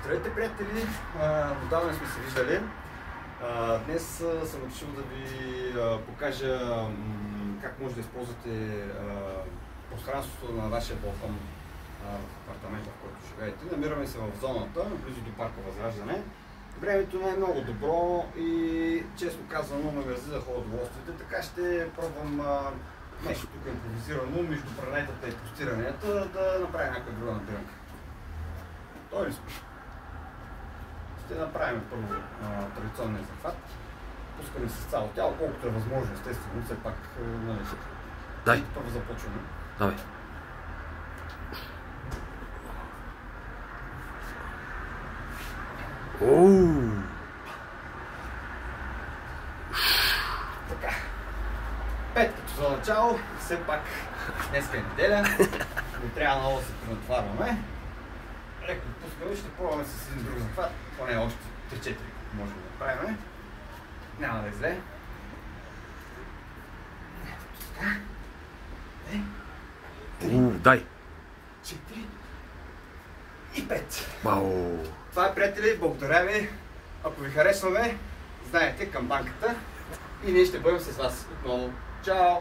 Здравейте, приятели! Отдавна сме се виждали. Днес съм решил да ви покажа как може да използвате пространството на вашия балкон в апартамента, в който живеете. Намираме се в зоната, близо до парка Възраждане. Времето не е много добро и честно казано ме мързи да ходя удоволствието, така ще пробвам нещо тук импровизирано между пранетата и постиранията да направя някаква друга набиранка. Той ли сме? Ще направим първо традиционния захват. Пускаме с цяло тяло, колкото е възможно, естествено, все пак нали. Дай. Първо започваме. Давай. Оу! Така. 5 като за начало, все пак днеска е неделя, не трябва много да се пренатварваме. Леко пускаме, ще пробваме с един друг захват, поне още 3-4 можем да направим. Няма да е зле. Така. Дай! 4 и 5. Вау! Това е, приятели, благодаря ви. Ако ви харесваме, знаете, камбанката и ние ще бъдем с вас отново. Чао!